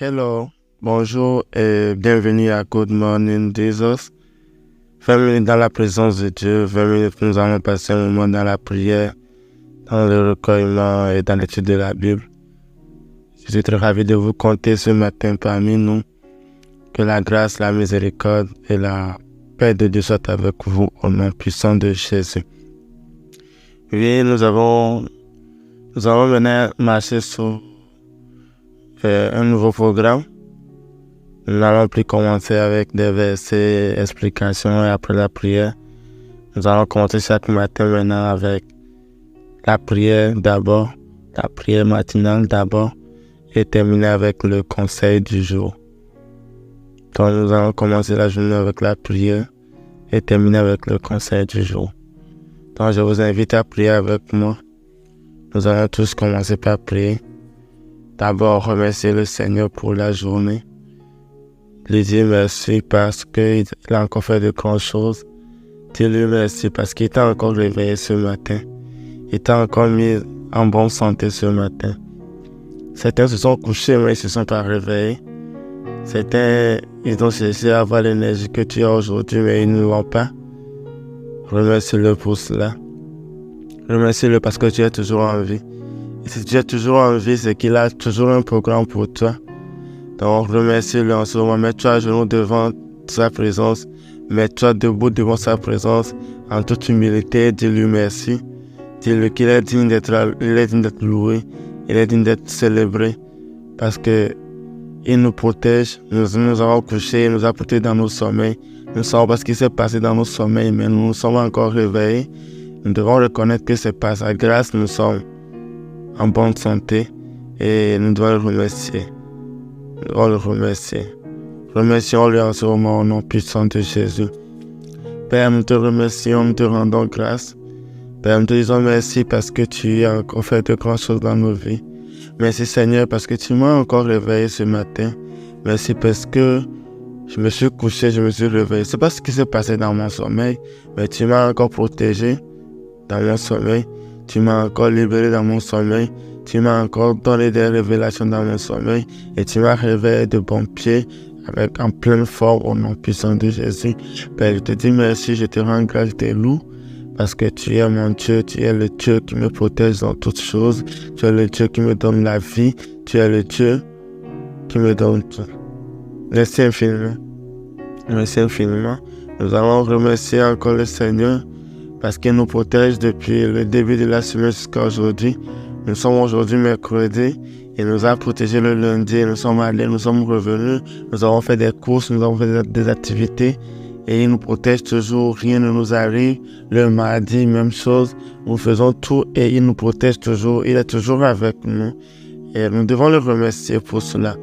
Hello, bonjour et bienvenue à Good Morning Jesus. 20 minutes dans la présence de Dieu, 20 minutes nous allons passer un moment dans la prière, dans le recueillement et dans l'étude de la Bible. Je suis très ravi de vous compter ce matin parmi nous. Que la grâce, la miséricorde et la paix de Dieu soient avec vous au nom puissant de Jésus. Oui, nous allons maintenant marcher sur un nouveau programme. Nous n'allons plus commencer avec des versets, explications et après la prière. Nous allons commencer chaque matin maintenant avec la prière d'abord, la prière matinale d'abord et terminer avec le conseil du jour. Donc nous allons commencer la journée avec la prière et terminer avec le conseil du jour. Donc je vous invite à prier avec moi. Nous allons tous commencer par prier. D'abord, remercier le Seigneur pour la journée. Lui dire merci parce qu'il a encore fait de grandes choses. Dis-lui merci parce qu'il t'a encore réveillé ce matin. Il t'a encore mis en bonne santé ce matin. Certains se sont couchés mais ils ne se sont pas réveillés. Certains, ils ont cherché à avoir l'énergie que tu as aujourd'hui mais ils ne l'ont pas. Remercie-le pour cela. Remercie-le parce que tu es toujours en vie. Et si tu es toujours en vie, c'est qu'il a toujours un programme pour toi. Donc remercie-le en ce moment. Mets-toi à genoux devant sa présence. Mets-toi debout devant sa présence. En toute humilité, dis-lui merci. Dis-lui qu'il est digne d'être loué. Il est digne d'être célébré. Parce que il nous protège. Nous avons couché, il nous a protégés dans nos sommeils. Nous savons pas ce qui s'est passé dans nos sommeils, mais nous sommes encore réveillés. Nous devons reconnaître que c'est par sa grâce nous sommes en bonne santé et nous devons le remercier. Nous devons le remercier. Remercions-le en ce moment au nom puissant de Jésus. Père, nous te remercions, nous te rendons grâce. Père, nous te disons merci parce que tu as encore fait de grandes choses dans nos vies. Merci Seigneur parce que tu m'as encore réveillé ce matin. Merci parce que je me suis couché, je me suis réveillé. C'est pas ce qui s'est passé dans mon sommeil, mais tu m'as encore protégé dans mon sommeil. Tu m'as encore libéré dans mon sommeil. Tu m'as encore donné des révélations dans mon sommeil. Et tu m'as réveillé de bons pieds en pleine forme au nom puissant de Jésus. Père, je te dis merci, je te rends grâce, je te loue. Parce que tu es mon Dieu, tu es le Dieu qui me protège dans toutes choses. Tu es le Dieu qui me donne la vie. Tu es le Dieu qui me donne tout. Merci infiniment. Merci infiniment. Nous allons remercier encore le Seigneur parce qu'il nous protège depuis le début de la semaine jusqu'à aujourd'hui. Nous sommes aujourd'hui mercredi. Il nous a protégés le lundi. Nous sommes allés, nous sommes revenus. Nous avons fait des courses, nous avons fait des activités. Et il nous protège toujours, rien ne nous arrive. Le mardi, même chose. Nous faisons tout et il nous protège toujours. Il est toujours avec nous. Et nous devons le remercier pour cela.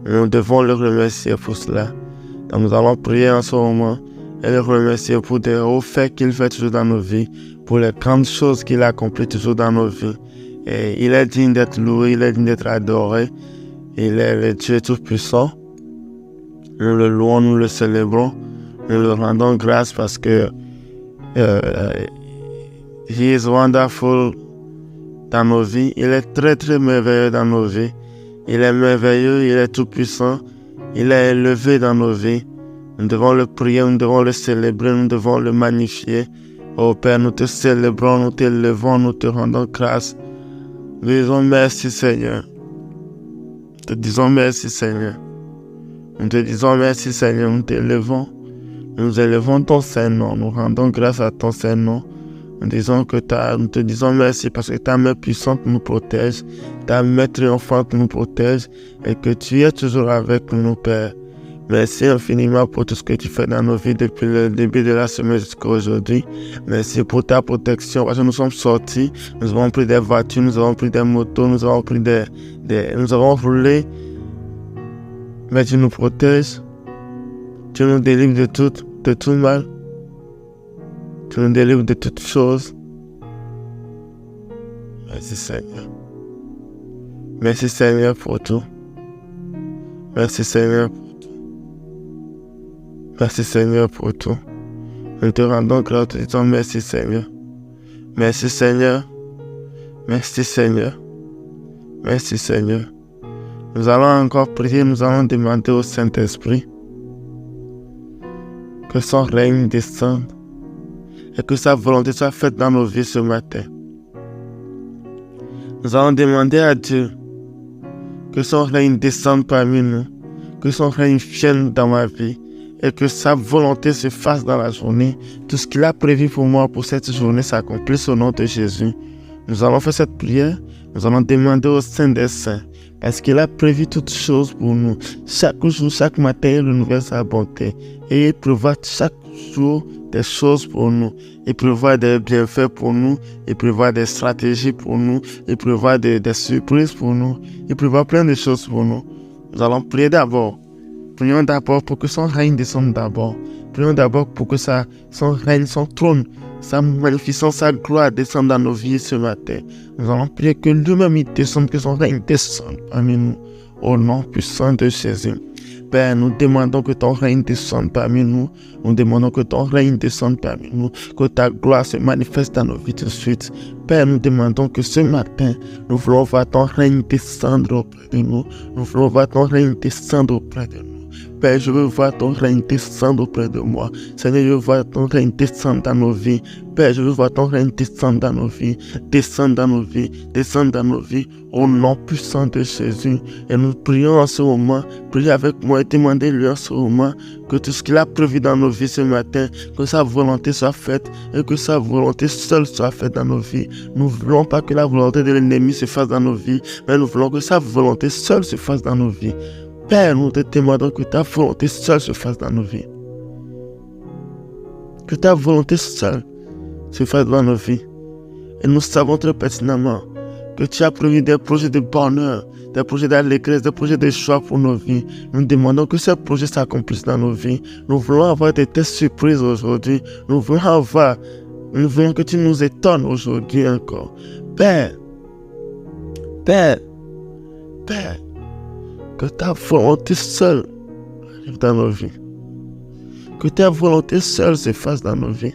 Nous devons le remercier pour cela. Donc nous allons prier en ce moment et le remercier pour des hauts faits qu'il fait toujours dans nos vies, pour les grandes choses qu'il accomplit toujours dans nos vies. Et il est digne d'être loué, il est digne d'être adoré. Il est le Dieu tout-puissant. Nous le louons, nous le célébrons, nous le rendons grâce parce que He is wonderful dans nos vies. Il est très très merveilleux dans nos vies. Il est merveilleux, il est tout-puissant. Il est élevé dans nos vies. Nous devons le prier, nous devons le célébrer, nous devons le magnifier. Oh Père, nous te célébrons, nous t'élevons, nous te rendons grâce. Nous disons merci Seigneur. Nous te disons merci Seigneur. Nous te disons merci Seigneur, nous t'élevons. Nous élevons ton Saint-Nom, nous rendons grâce à ton Saint-Nom. Nous te disons merci parce que ta main puissante nous protège, ta main triomphante nous protège et que tu es toujours avec nous, Père. Merci infiniment pour tout ce que tu fais dans nos vies depuis le début de la semaine jusqu'à aujourd'hui. Merci pour ta protection parce que nous sommes sortis, nous avons pris des voitures, nous avons pris des motos, nous avons pris nous avons roulé. Mais tu nous protèges, tu nous délivres de tout mal. Tu nous délivres de toutes choses. Merci Seigneur. Merci Seigneur pour tout. Merci Seigneur pour tout. Merci Seigneur pour tout. Nous te rendons grâce, te disons merci Seigneur. Merci Seigneur. Merci Seigneur. Merci Seigneur. Nous allons encore prier, nous allons demander au Saint-Esprit que son règne descende et que sa volonté soit faite dans nos vies ce matin. Nous allons demander à Dieu que son règne descende parmi nous, que son règne vienne dans ma vie et que sa volonté se fasse dans la journée. Tout ce qu'il a prévu pour moi pour cette journée s'accomplisse au nom de Jésus. Nous allons faire cette prière, nous allons demander au Saint des Saints, parce qu'il a prévu toutes choses pour nous. Chaque jour, chaque matin, il renouvelle sa bonté et il prévoit chaque jour des choses pour nous. Il prévoit des bienfaits pour nous, il prévoit des stratégies pour nous, il prévoit des surprises pour nous, il prévoit plein de choses pour nous. Nous allons prier d'abord. Prions d'abord pour que son règne descende d'abord. Prions d'abord pour que son règne, son trône, sa magnificence, sa gloire descende dans nos vies ce matin. Nous allons prier que lui-même il descende, que son règne descende parmi nous. Au nom puissant de Jésus. Père, nous demandons que ton règne descende parmi nous. Nous demandons que ton règne descende parmi nous. Que ta gloire se manifeste dans nos vies tout de suite. Père, nous demandons que ce matin, nous voulons voir ton règne descendre auprès de nous. Nous voulons voir ton règne descendre auprès de nous. Père, je veux voir ton règne descendre auprès de moi. Seigneur, je veux voir ton règne descendre dans nos vies. Père, je veux voir ton règne descendre dans nos vies. Descendre dans nos vies. Descendre dans nos vies. Au nom puissant de Jésus. Et nous prions en ce moment. Priez avec moi et demandez-lui en ce moment que tout ce qu'il a prévu dans nos vies ce matin, que sa volonté soit faite et que sa volonté seule soit faite dans nos vies. Nous ne voulons pas que la volonté de l'ennemi se fasse dans nos vies, mais nous voulons que sa volonté seule se fasse dans nos vies. Père, nous te demandons que ta volonté seule se fasse dans nos vies. Que ta volonté seule se fasse dans nos vies. Et nous savons très pertinemment que tu as prévu des projets de bonheur, des projets d'allégresse, des projets de joie pour nos vies. Nous demandons que ces projets s'accomplissent dans nos vies. Nous voulons avoir des tests surprises aujourd'hui. Nous voulons que tu nous étonnes aujourd'hui encore. Père, que ta volonté seule arrive dans nos vies. Que ta volonté seule se fasse dans nos vies.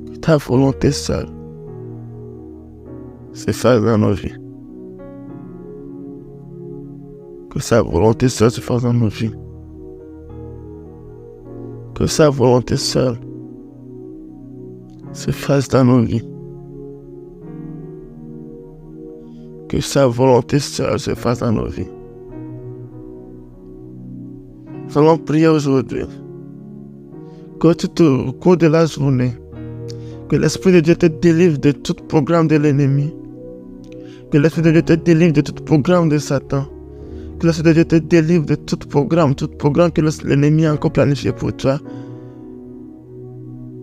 Que ta volonté seule se fasse dans nos vies. Que sa volonté seule se fasse dans nos vies. Que sa volonté seule se fasse dans nos vies. Que sa volonté seule se fasse dans nos vies. Nous allons prier aujourd'hui que tout au cours de la journée, que l'Esprit de Dieu te délivre de tout programme de l'ennemi. Que l'Esprit de Dieu te délivre de tout programme de Satan. Que l'Esprit de Dieu te délivre de tout programme que l'ennemi a encore planifié pour toi.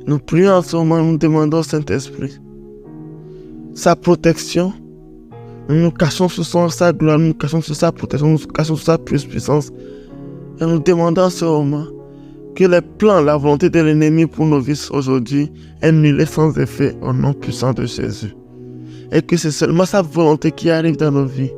Nous prions en ce moment, nous demandons au Saint-Esprit sa protection. Nous nous cachons sous sa gloire, nous nous cachons sous sa protection, nous nous cachons sous sa puissance. Et nous demandons en ce moment que les plans, la volonté de l'ennemi pour nos vies aujourd'hui est annulée sans effet au nom puissant de Jésus. Et que c'est seulement sa volonté qui arrive dans nos vies.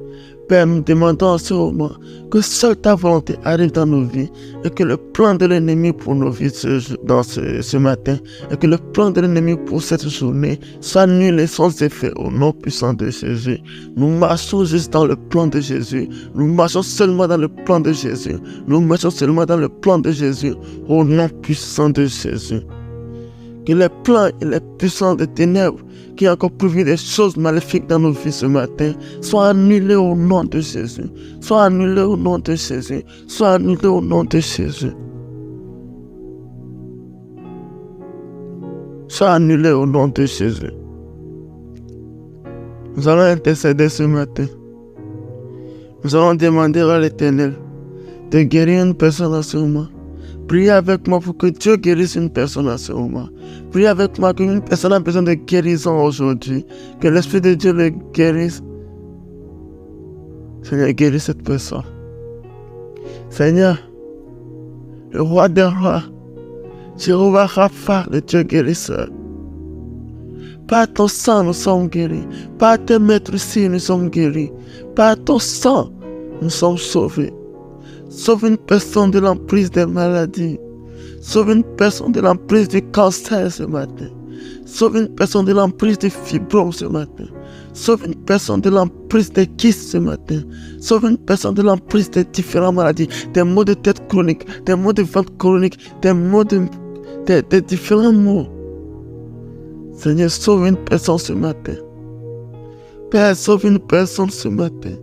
Père, nous demandons en ce moment que seule ta volonté arrive dans nos vies et que le plan de l'ennemi pour nos vies ce matin et que le plan de l'ennemi pour cette journée soit annulé sans effet au nom puissant de Jésus. Nous marchons juste dans le plan de Jésus. Nous marchons seulement dans le plan de Jésus. Nous marchons seulement dans le plan de Jésus au nom puissant de Jésus. Que les plans et les puissances des ténèbres qui ont encore prévu des choses maléfiques dans nos vies ce matin soient annulés au nom de Jésus. Soient annulés au nom de Jésus. Soient annulés au nom de Jésus. Soient annulés au nom de Jésus. Nous allons intercéder ce matin. Nous allons demander à l'Éternel de guérir une personne en ce moment. Priez avec moi pour que Dieu guérisse une personne en ce moment. Priez avec moi qu'une personne a besoin de guérison aujourd'hui. Que l'Esprit de Dieu le guérisse. Seigneur, guéris cette personne. Seigneur, le roi des rois, Jéhovah Rapha, le Dieu guérisseur. Par ton sang, nous sommes guéris. Par tes maîtres ici, nous sommes guéris. Par ton sang, nous sommes sauvés. Sauve une personne de l'emprise des maladies. Sauve une personne de l'emprise du cancer ce matin. Sauve une personne de l'emprise des fibrome ce matin. Sauve une personne de l'emprise des kystes ce matin. Sauve une personne de l'emprise des différentes maladies, des maux de tête chroniques, des maux de ventre chroniques, des maux des différents maux. Seigneur, sauve une personne ce matin. Père, sauve une personne ce matin.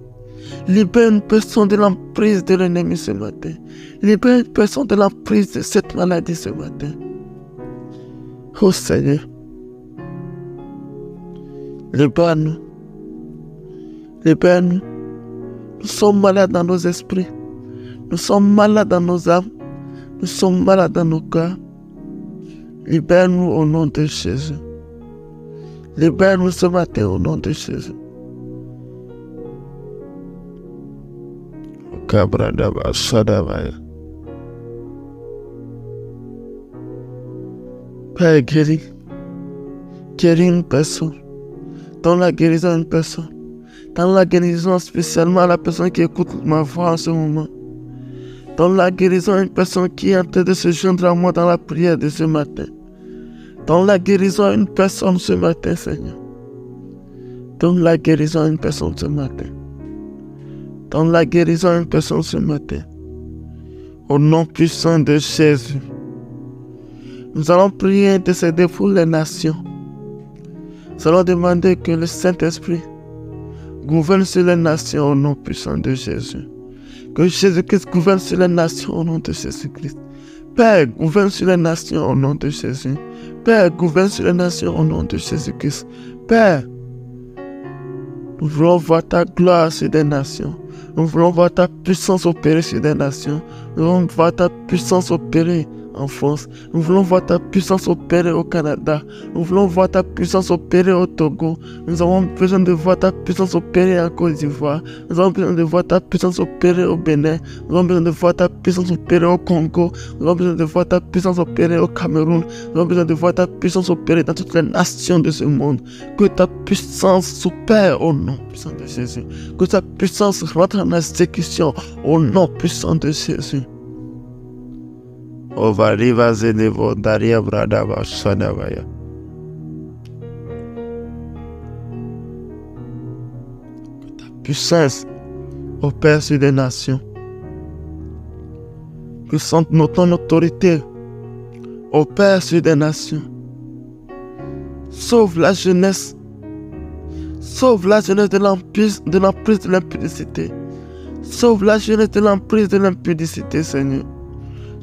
Libère une personne de l'emprise de l'ennemi ce matin. Libère une personne de l'emprise de cette maladie ce matin. Oh Seigneur, libère-nous. Libère-nous. Nous sommes malades dans nos esprits. Nous sommes malades dans nos âmes. Nous sommes malades dans nos cœurs. Libère-nous au nom de Jésus. Libère-nous ce matin au nom de Jésus. Père, guéris. Guéris une personne. Donne la guérison à une personne. Donne la guérison spécialement à la personne qui écoute ma voix en ce moment. Donne la guérison à une personne qui est en train de se joindre à moi dans la prière de ce matin. Donne la guérison à une personne ce matin, Seigneur. Donne la guérison à une personne ce matin. Donne la guérison à une personne ce matin. Au nom puissant de Jésus. Nous allons prier et intercéder pour les nations. Nous allons demander que le Saint-Esprit gouverne sur les nations au nom puissant de Jésus. Que Jésus-Christ gouverne sur les nations au nom de Jésus-Christ. Père, gouverne sur les nations au nom de Jésus. Père, gouverne sur les nations au nom de Jésus-Christ. Père, nous voulons voir ta gloire sur des nations. Nous voulons voir ta puissance opérer sur des nations. Nous voulons voir ta puissance opérer en France. Nous voulons voir ta puissance opérer au Canada. Nous voulons voir ta puissance opérer au Togo. Nous avons besoin de voir ta puissance opérer en Côte d'Ivoire. Nous avons besoin de voir ta puissance opérer au Bénin. Nous avons besoin de voir ta puissance opérer au Congo. Nous avons besoin de voir ta puissance opérer au Cameroun. Nous avons besoin de voir ta puissance opérer dans toutes les nations de ce monde. Que ta puissance opère au nom puissant de Jésus. Que ta puissance rentre en exécution au nom puissant de Jésus. Ovariva Zenevo Daria Bradava Sadavaya. Puissance opère sur des nations. Que ton autorité opère sur des nations. Sauve la jeunesse. Sauve la jeunesse de l'emprise de l'impudicité. Sauve la jeunesse de l'emprise de l'impudicité, Seigneur.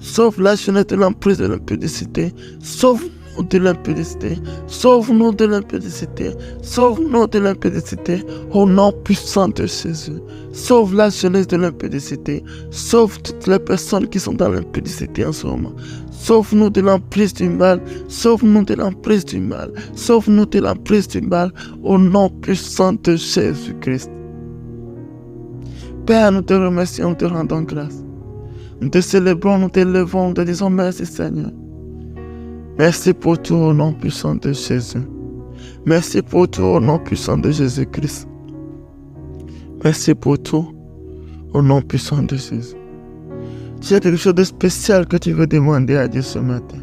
Sauve la jeunesse de l'emprise de l'impudicité. Sauve-nous de l'impudicité. Sauve-nous de l'impudicité. Sauve-nous de l'impudicité. Au nom puissant de Jésus. Sauve la jeunesse de l'impudicité. Sauve toutes les personnes qui sont dans l'impudicité en ce moment. Sauve-nous de l'emprise du mal. Sauve-nous de l'emprise du mal. Sauve-nous de l'emprise du mal. Au nom puissant de Jésus-Christ. Père, nous te remercions, nous te rendons grâce. Nous te célébrons, nous t'élevons, nous te disons merci Seigneur. Merci pour tout au nom puissant de Jésus. Merci pour tout au nom puissant de Jésus-Christ. Merci pour tout au nom puissant de Jésus. Tu as quelque chose de spécial que tu veux demander à Dieu ce matin.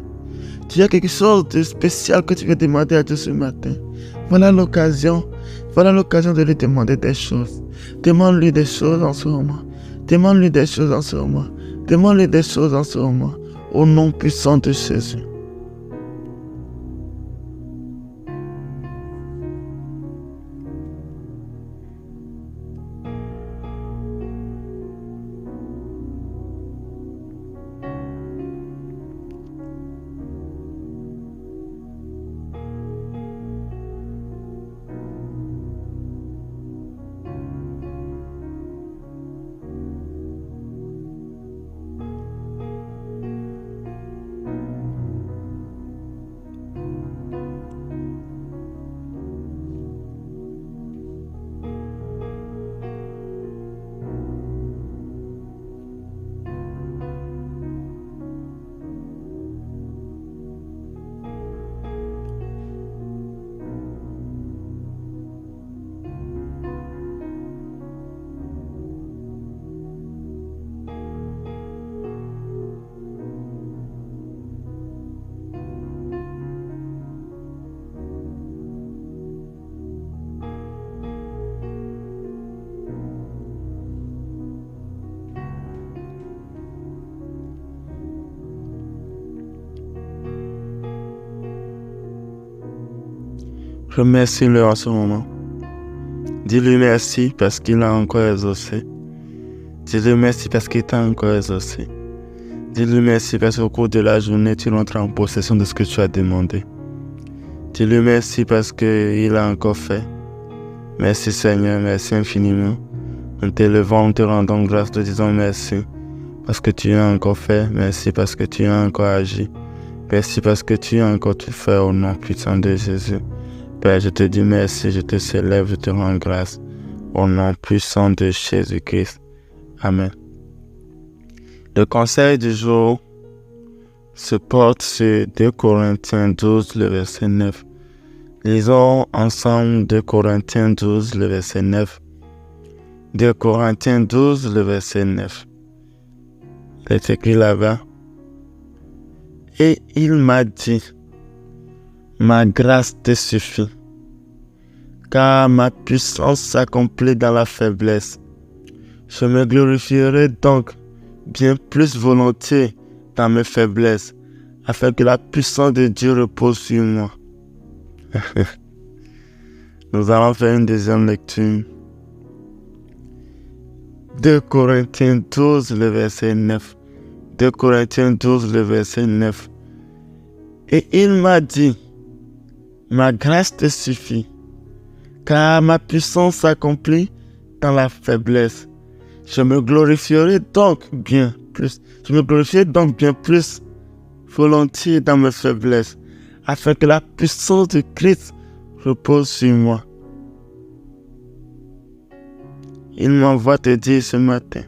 Tu as quelque chose de spécial que tu veux demander à Dieu ce matin. Voilà l'occasion de lui demander des choses. Demande-lui des choses en ce moment. Demande-lui des choses en ce moment. Demande-lui des choses en ce moment. Au nom puissant de Jésus. Remercie-le en ce moment. Dis-lui merci parce qu'il a encore exaucé. Dis-lui merci parce qu'il t'a encore exaucé. Dis-lui merci parce qu'au cours de la journée, tu rentres en possession de ce que tu as demandé. Dis-lui merci parce qu'il a encore fait. Merci Seigneur, merci infiniment. En t'élevant, en te rendant grâce, te disant merci parce que tu as encore fait. Merci parce que tu as encore agi. Merci parce que tu as encore tout fait au nom puissant de Jésus. Père, je te dis merci, je te célèbre, je te rends grâce au nom puissant de Jésus-Christ. Amen. Le conseil du jour se porte sur 2 Corinthiens 12, le verset 9. Lisons ensemble 2 Corinthiens 12, le verset 9. 2 Corinthiens 12, le verset 9. C'est écrit là-bas. Et il m'a dit, ma grâce te suffit, car ma puissance s'accomplit dans la faiblesse. Je me glorifierai donc bien plus volontiers dans mes faiblesses, afin que la puissance de Dieu repose sur moi. Nous allons faire une deuxième lecture. 2 Corinthiens 12, le verset 9. 2 Corinthiens 12, le verset 9. Et il m'a dit, ma grâce te suffit, car ma puissance s'accomplit dans la faiblesse. Je me glorifierai donc bien plus volontiers dans mes faiblesses, afin que la puissance de Christ repose sur moi. Il m'envoie te dire ce matin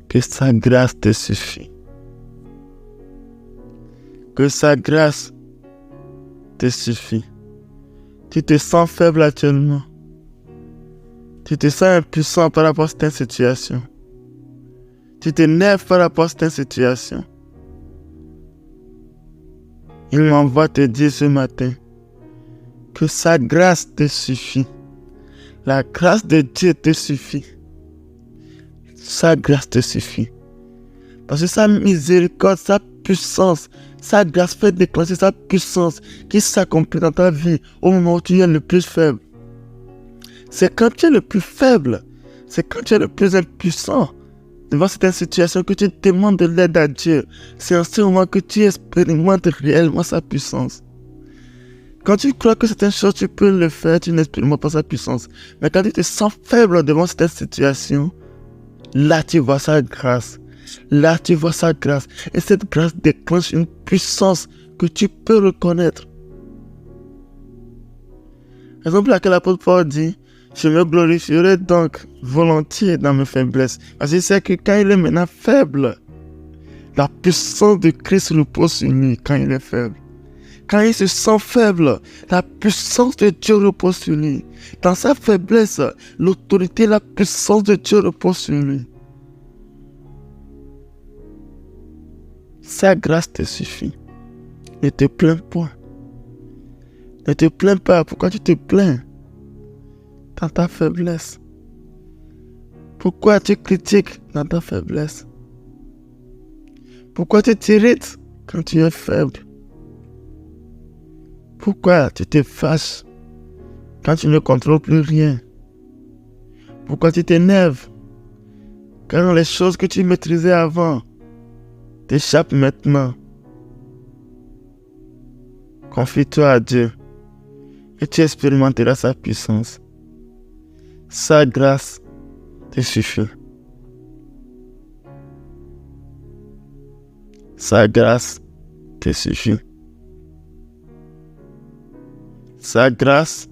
que sa grâce te suffit. Que sa grâce te suffit. Tu te sens faible actuellement. Tu te sens impuissant par rapport à cette situation. Tu t'énerves par rapport à cette situation. Il m'envoie te dire ce matin que sa grâce te suffit. La grâce de Dieu te suffit. Sa grâce te suffit. Parce que sa miséricorde, sa puissance, sa grâce fait déclencher sa puissance qui s'accomplit dans ta vie au moment où tu es le plus faible. C'est quand tu es le plus faible, c'est quand tu es le plus impuissant devant cette situation que tu demandes de l'aide à Dieu. C'est en ce moment que tu expérimentes réellement sa puissance. Quand tu crois que certaines choses tu peux le faire, tu n'expérimentes pas sa puissance. Mais quand tu te sens faible devant cette situation, là tu vois sa grâce. Là tu vois sa grâce. Et cette grâce déclenche une puissance que tu peux reconnaître. Raison pour laquelle l'apôtre Paul dit, je me glorifierai donc volontiers dans mes faiblesses. Parce qu'il sait que quand il est maintenant faible, la puissance de Christ repose sur lui quand il est faible. Quand il se sent faible, la puissance de Dieu repose sur lui. Dans sa faiblesse, l'autorité, la puissance de Dieu repose sur lui. Sa grâce te suffit. Ne te plains point. Ne te plains pas. Pourquoi tu te plains dans ta faiblesse? Pourquoi tu critiques dans ta faiblesse? Pourquoi tu t'irrites quand tu es faible? Pourquoi tu te fâches quand tu ne contrôles plus rien? Pourquoi tu t'énerves quand les choses que tu maîtrisais avant t'échappent maintenant? Confie-toi à Dieu et tu expérimenteras sa puissance. Sa grâce te suffit. Sa grâce te suffit. Sa grâce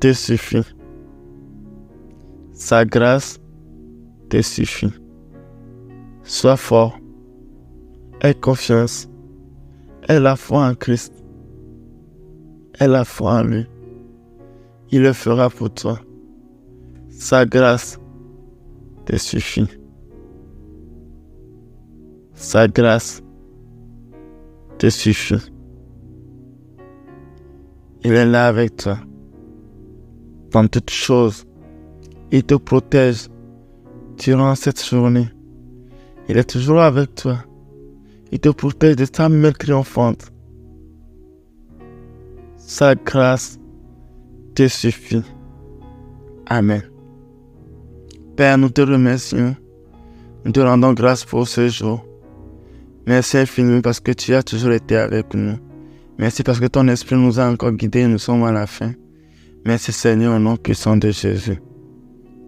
te suffit. Sa grâce te suffit. Sois fort. Aie confiance. Aie la foi en Christ. Aie la foi en lui. Il le fera pour toi. Sa grâce te suffit. Sa grâce te suffit. Il est là avec toi. Dans toutes choses, il te protège durant cette journée. Il est toujours avec toi. Il te protège de sa main triomphante. Sa grâce te suffit. Amen. Père, nous te remercions. Nous te rendons grâce pour ce jour. Merci infiniment parce que tu as toujours été avec nous. Merci parce que ton esprit nous a encore guidés et nous sommes à la fin. Merci Seigneur au nom puissant de Jésus.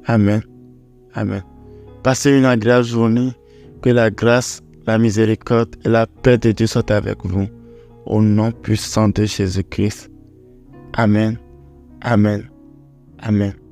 Amen. Amen. Passez une agréable journée. Que la grâce, la miséricorde et la paix de Dieu soient avec vous. Au nom puissant de Jésus-Christ. Amen. Amen. Amen.